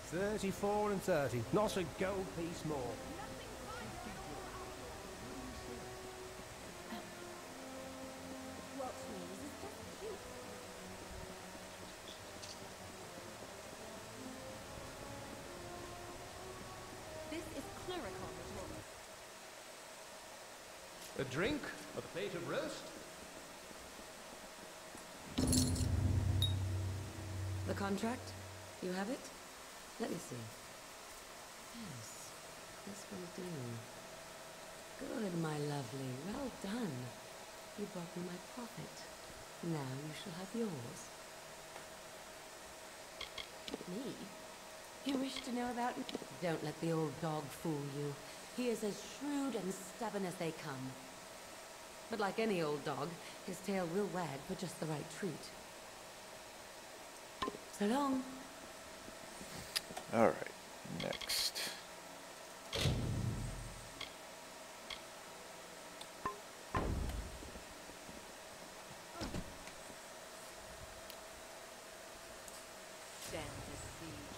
34 and 30. Not a gold piece more. What news is just cute. This is Cluricon. A drink? A plate of roast? The contract? You have it? Let me see. Yes, this will do. Good, my lovely. Well done. You brought me my profit. Now you shall have yours. Me? You wish to know about me? Don't let the old dog fool you. He is as shrewd and stubborn as they come. But like any old dog, his tail will wag for just the right treat. So long. Alright, next. Stand this siege.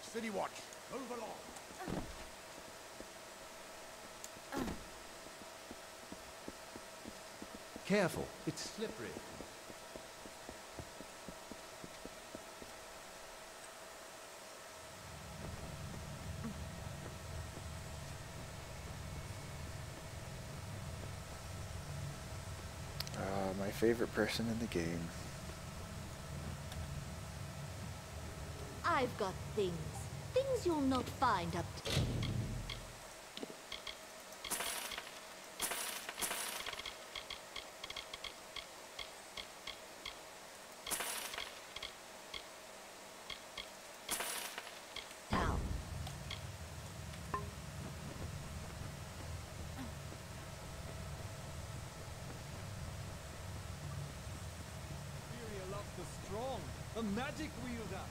City Watch, move along. Careful, it's slippery. My favorite person in the game. I've got things. Things you'll not find up to. Town. Superior loves the strong, the magic wielder.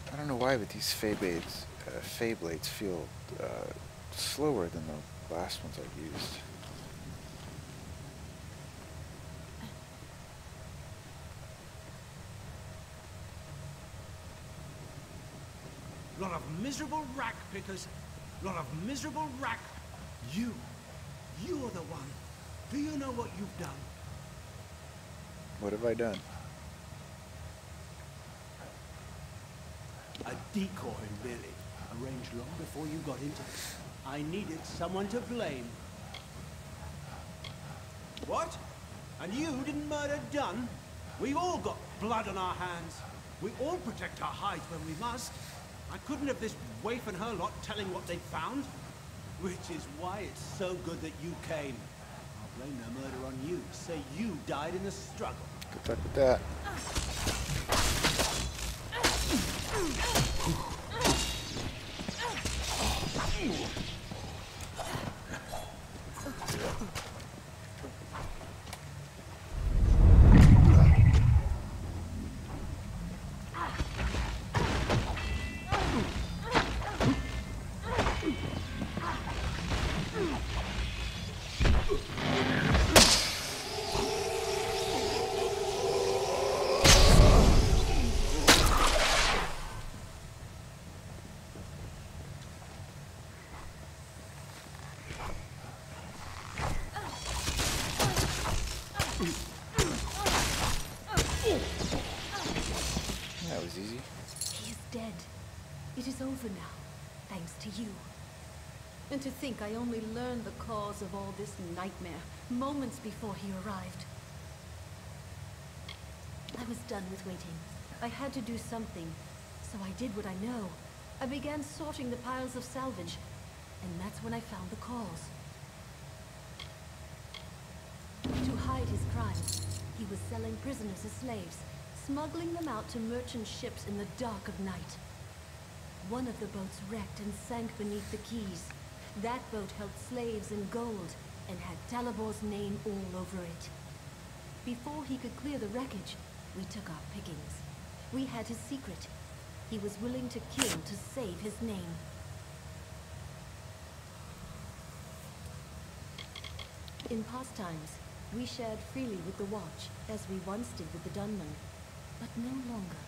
I don't know why, but these Fey Blades feel slower than the last ones I've used. Lot of miserable rack pickers. Lot of miserable rack. You're the one. Do you know what you've done? What have I done? A decoy, really. Arranged long before you got into it. I needed someone to blame. What? And you didn't murder Dunn? We've all got blood on our hands. We all protect our hides when we must. I couldn't have this waif and her lot telling what they'd found. Which is why it's so good that you came. I'll blame their murder on you. Say you died in the struggle. Good luck with that. easy. He is dead. It is over now, thanks to you. And to think I only learned the cause of all this nightmare moments before he arrived. I was done with waiting. I had to do something, so I did what I know. I began sorting the piles of salvage, and that's when I found the cause. To hide his crimes, he was selling prisoners as slaves, smuggling them out to merchant ships in the dark of night. One of the boats wrecked and sank beneath the quays. That boat held slaves and gold, and had Talibor's name all over it. Before he could clear the wreckage, we took our pickings. We had his secret. He was willing to kill to save his name. In past times, we shared freely with the Watch, as we once did with the Dunman, but no longer.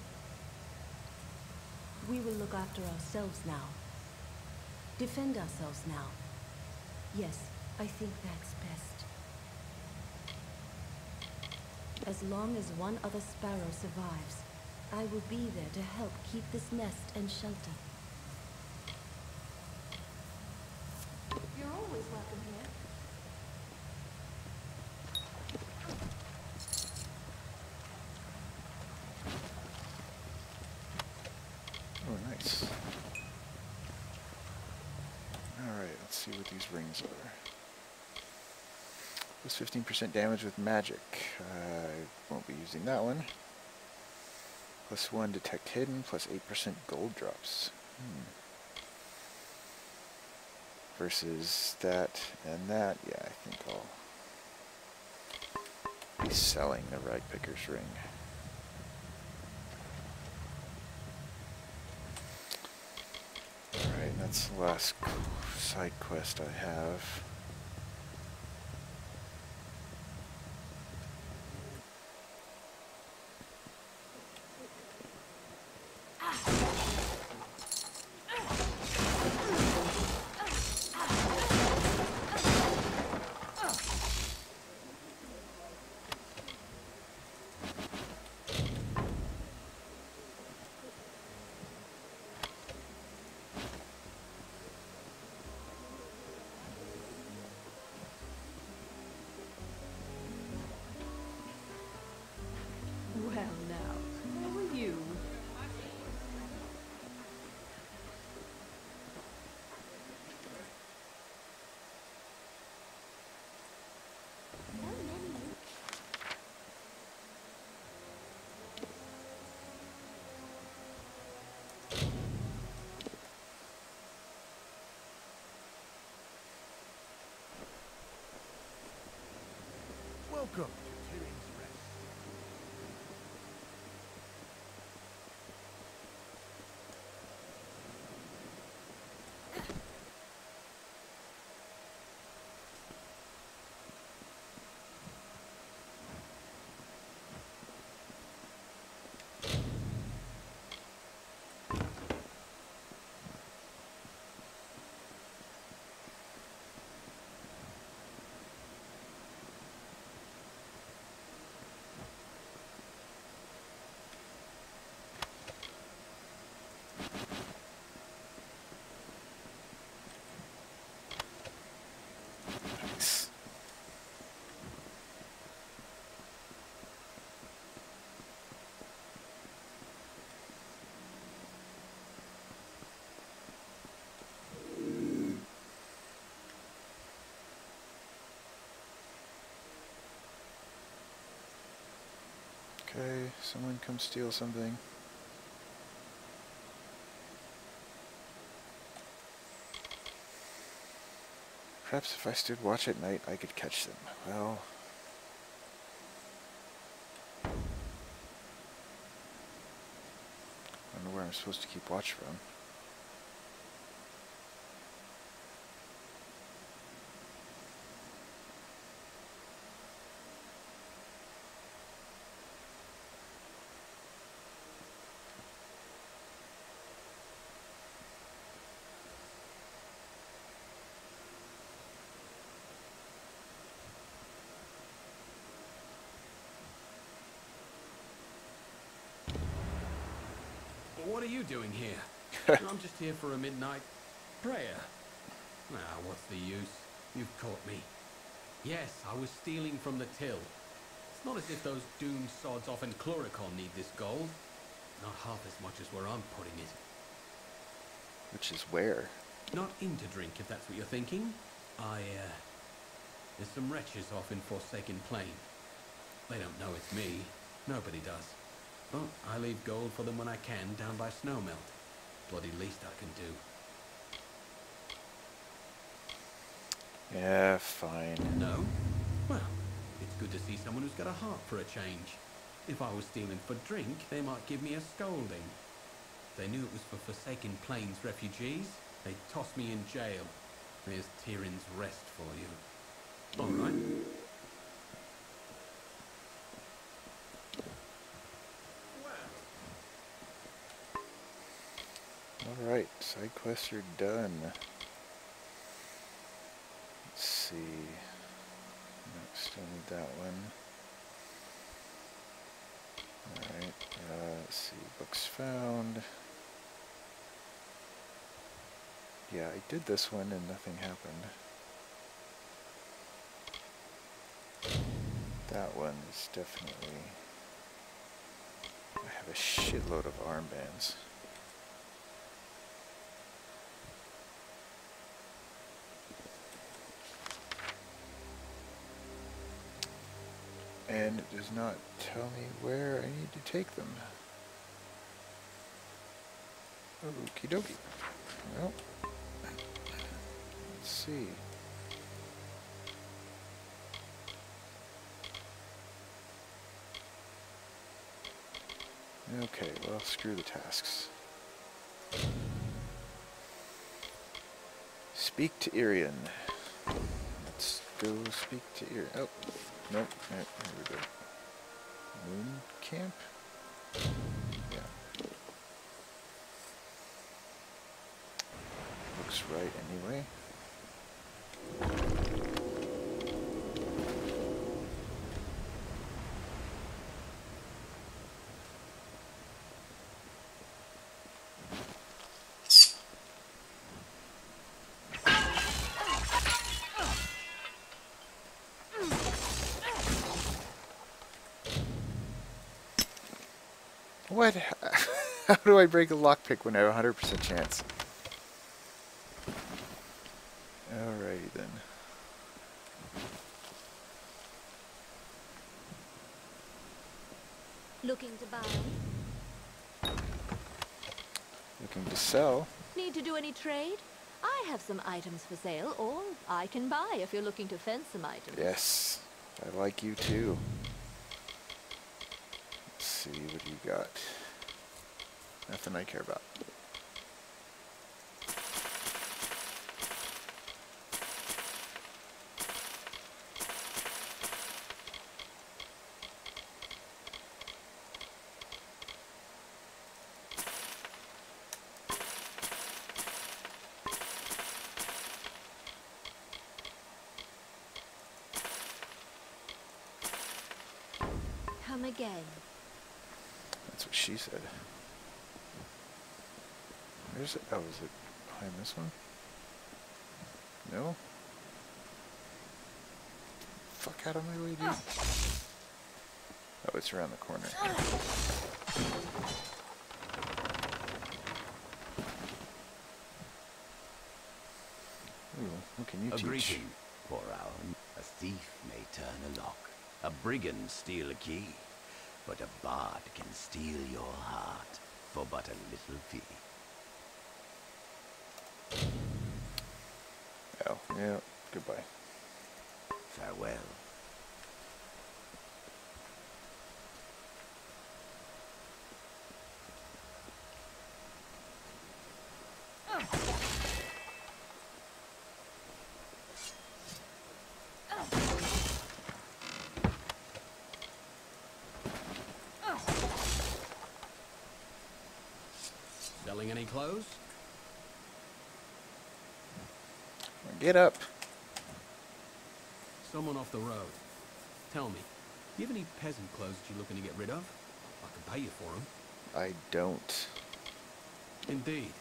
We will look after ourselves now. Defend ourselves now. Yes, I think that's best. As long as one other sparrow survives, I will be there to help keep this nest and shelter. You're always welcome here. Oh, nice. Alright, let's see what these rings are. Plus 15% damage with magic. I won't be using that one. Plus 1 detect hidden, plus 8% gold drops. Versus that and that, yeah, I think I'll be selling the Rag Picker's ring. Alright, that's the last side quest I have. Well now, how are you? Welcome to Tyrion's Rest. Nice. Okay, someone come steal something. Perhaps if I stood watch at night, I could catch them. Well... I don't know where I'm supposed to keep watch from. What are you doing here? I'm just here for a midnight prayer. Ah, what's the use? You've caught me. Yes, I was stealing from the till. It's not as if those doomed sods off in Cluricon need this gold. Not half as much as where I'm putting it. Which is where? Not in to drink, if that's what you're thinking. There's some wretches off in Forsaken Plain. They don't know it's me. Nobody does. But I leave gold for them when I can down by Snowmelt. Bloody least I can do. Yeah, fine. No? Well, it's good to see someone who's got a heart for a change. If I was stealing for drink, they might give me a scolding. If they knew it was for Forsaken Plains refugees, they'd toss me in jail. There's Tyrion's rest for you. All right. Alright, side quests are done. Let's see. No, still need that one. Alright, let's see. Books found. Yeah, I did this one and nothing happened. That one is definitely... I have a shitload of armbands. And it does not tell me where I need to take them. Okie dokie. Well, let's see. Okay, well, screw the tasks. Speak to Irian. Let's go speak to Irian. Oh, nope. Here we go. Moon camp? Yeah. Looks right anyway. What? How do I break a lockpick when I have a 100% chance? Alrighty then. Looking to buy? Looking to sell. Need to do any trade? I have some items for sale, or I can buy if you're looking to fence some items. Yes, I like you too. Let's see, what do you got? Nothing I care about. Come again. That's what she said. Where's it? Oh, is it behind this one? No? Fuck out of my way, dude. Oh, it's around the corner. Ooh, what can you A teach? greeting, poor owl. A thief may turn a lock, a brigand steal a key, but a bard can steal your heart for but a little fee. Oh, yeah, goodbye. Farewell. Selling any clothes? Get up. Someone off the road. Tell me, do you have any peasant clothes that you're looking to get rid of? I can pay you for them. I don't. Indeed.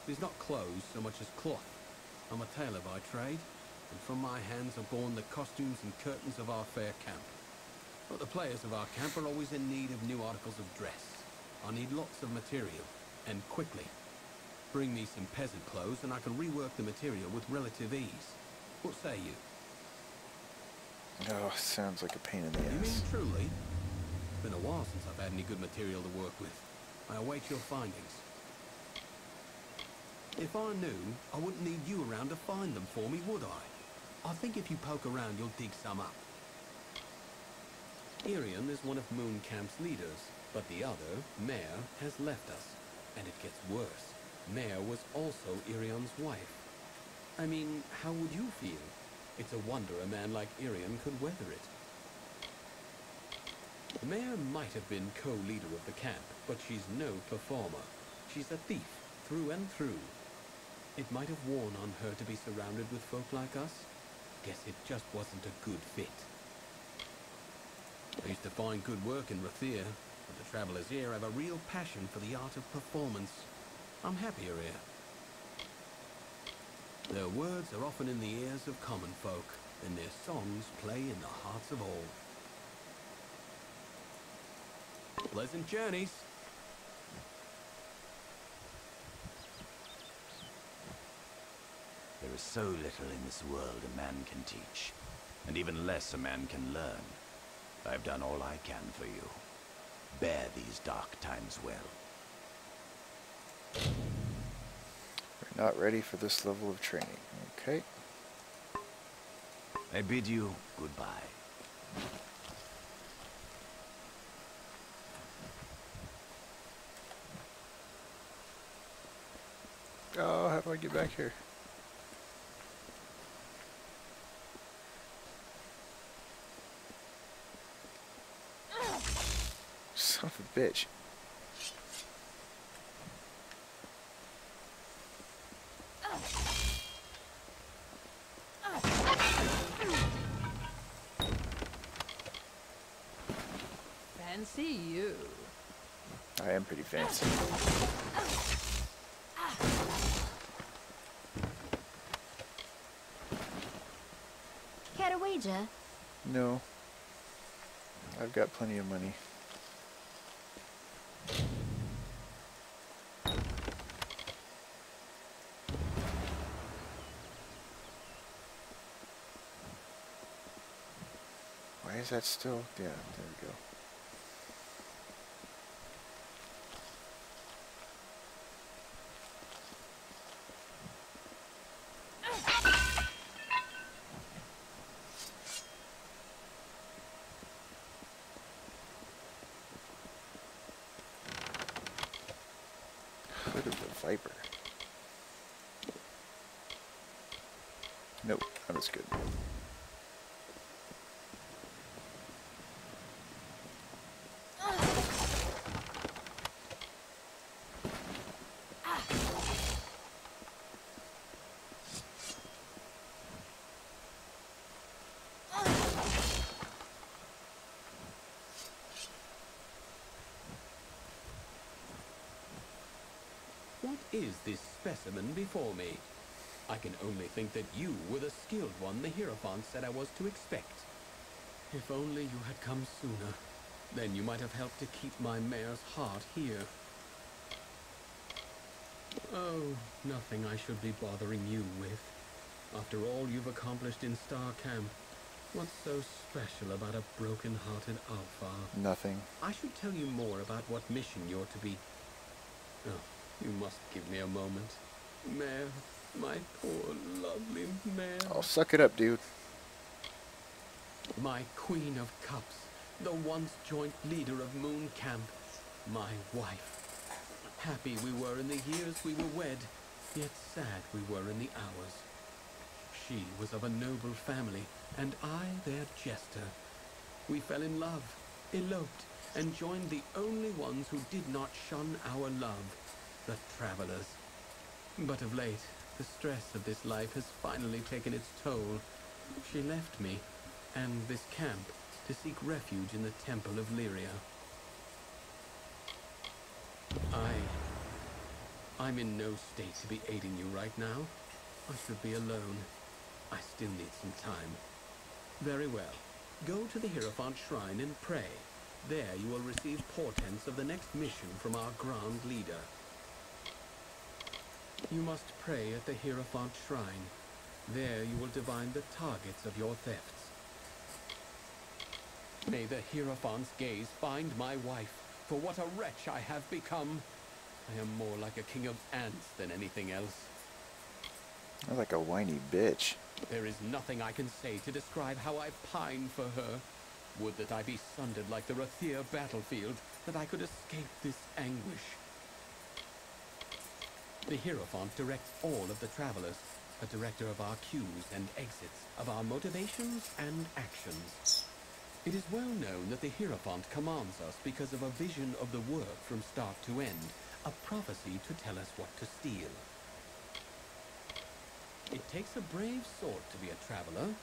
It is not clothes so much as cloth. I'm a tailor by trade, and from my hands are born the costumes and curtains of our fair camp. But the players of our camp are always in need of new articles of dress. I need lots of material, and quickly. Bring me some peasant clothes, and I can rework the material with relative ease. What say you? Oh, sounds like a pain in the You mean ass. truly? It's been a while since I've had any good material to work with. I await your findings. If I knew, I wouldn't need you around to find them for me, would I? I think if you poke around, you'll dig some up. Irian is one of Moon Camp's leaders, but the other, Mare, has left us. And it gets worse. Mare was also Irian's wife. I mean, how would you feel? It's a wonder a man like Irian could weather it. Mare might have been co-leader of the camp, but she's no performer. She's a thief, through and through. It might have worn on her to be surrounded with folk like us. Guess it just wasn't a good fit. I used to find good work in Rathir, but the travelers here have a real passion for the art of performance. I'm happier here. Their words are often in the ears of common folk, and their songs play in the hearts of all. Pleasant journeys. There is so little in this world a man can teach, and even less a man can learn. I've done all I can for you. Bear these dark times well. We're not ready for this level of training. Okay. I bid you goodbye. Oh, how do I get back here? Son of a bitch. Fancy you. I am pretty fancy. Care to wager? No. I've got plenty of money. Why is that still? Yeah, there we go. Hood of the Viper. Nope, that was good. What is this specimen before me? I can only think that you were the skilled one the Hierophant said I was to expect. If only you had come sooner, then you might have helped to keep my mare's heart here. Oh, nothing I should be bothering you with. After all you've accomplished in Star Camp, what's so special about a broken-hearted Alpha? Nothing. I should tell you more about what mission you're to be... Oh, you must give me a moment. Mare, my poor, lovely mare. I'll suck it up, dude. My Queen of Cups, the once joint leader of Moon Camp, my wife. Happy we were in the years we were wed, yet sad we were in the hours. She was of a noble family, and I their jester. We fell in love, eloped, and joined the only ones who did not shun our love, the travelers. But of late, the stress of this life has finally taken its toll. She left me, and this camp, to seek refuge in the Temple of Lyria. I'm in no state to be aiding you right now. I should be alone. I still need some time. Very well. Go to the Hierophant Shrine and pray. There you will receive portents of the next mission from our Grand Leader. You must pray at the Hierophant Shrine. There you will divine the targets of your thefts. May the Hierophant's gaze find my wife, for what a wretch I have become. I am more like a king of ants than anything else. I'm like a whiny bitch. There is nothing I can say to describe how I pine for her. Would that I be sundered like the Rathir battlefield, that I could escape this anguish. The Hierophant directs all of the travelers, a director of our queues and exits, of our motivations and actions. It is well known that the Hierophant commands us because of a vision of the work from start to end, a prophecy to tell us what to steal. It takes a brave sort to be a traveler.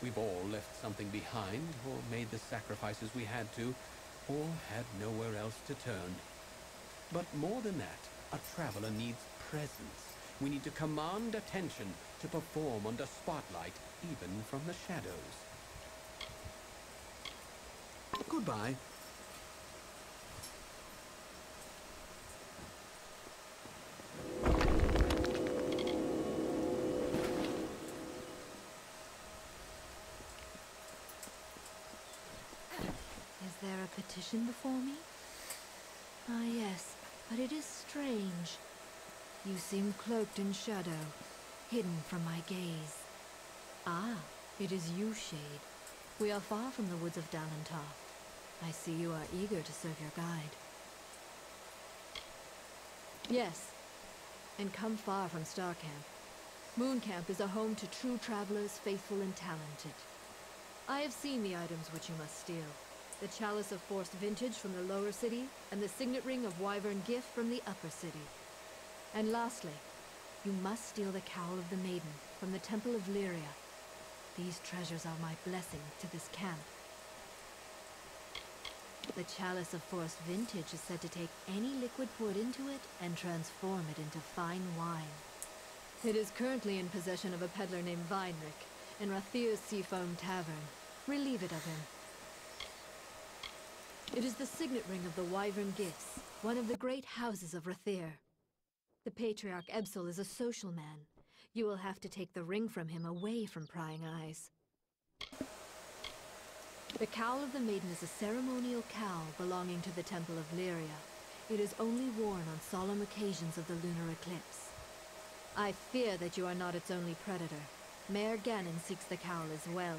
We've all left something behind, or made the sacrifices we had to, or had nowhere else to turn. But more than that, a traveler needs presence. We need to command attention, to perform under spotlight, even from the shadows. Goodbye. Is there a petition before me? Ah, yes, but it is strange. You seem cloaked in shadow, hidden from my gaze. Ah, it is you, Shade. We are far from the woods of Dalentar. I see you are eager to serve your guide. Yes, and come far from Starcamp. Mooncamp is a home to true travelers, faithful and talented. I have seen the items which you must steal. The Chalice of Forced Vintage from the lower city, and the Signet Ring of Wyvern Gift from the upper city. And lastly, you must steal the Cowl of the Maiden from the Temple of Lyria. These treasures are my blessing to this camp. The Chalice of Forced Vintage is said to take any liquid poured into it and transform it into fine wine. It is currently in possession of a peddler named Weinrich in Rathir's Seafoam Tavern. Relieve it of him. It is the signet ring of the Wyvern Gifts, one of the great houses of Rathir. The Patriarch Ebsel is a social man. You will have to take the ring from him away from prying eyes. The Cowl of the Maiden is a ceremonial cowl belonging to the Temple of Lyria. It is only worn on solemn occasions of the lunar eclipse. I fear that you are not its only predator. Mayor Ganon seeks the cowl as well.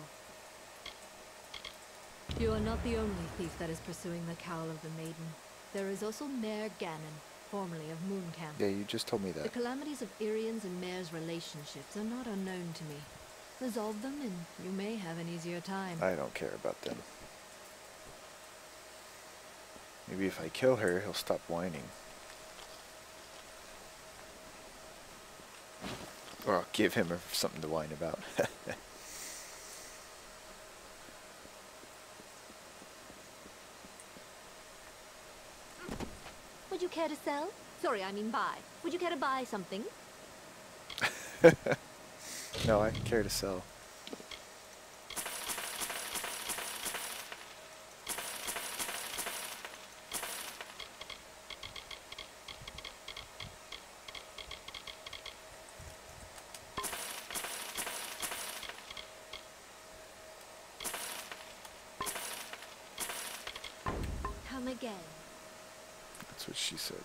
You are not the only thief that is pursuing the Cowl of the Maiden. There is also Mayor Ganon, formerly of Mooncamp. Yeah, you just told me The that. calamities of Irian's and Mayor's relationships are not unknown to me. Resolve them and you may have an easier time. I don't care about them. Maybe if I kill her, he'll stop whining. Or I'll give him something to whine about. Would you care to sell? Sorry, I mean buy. Would you care to buy something? No, I care to sell. Come again. That's what she said.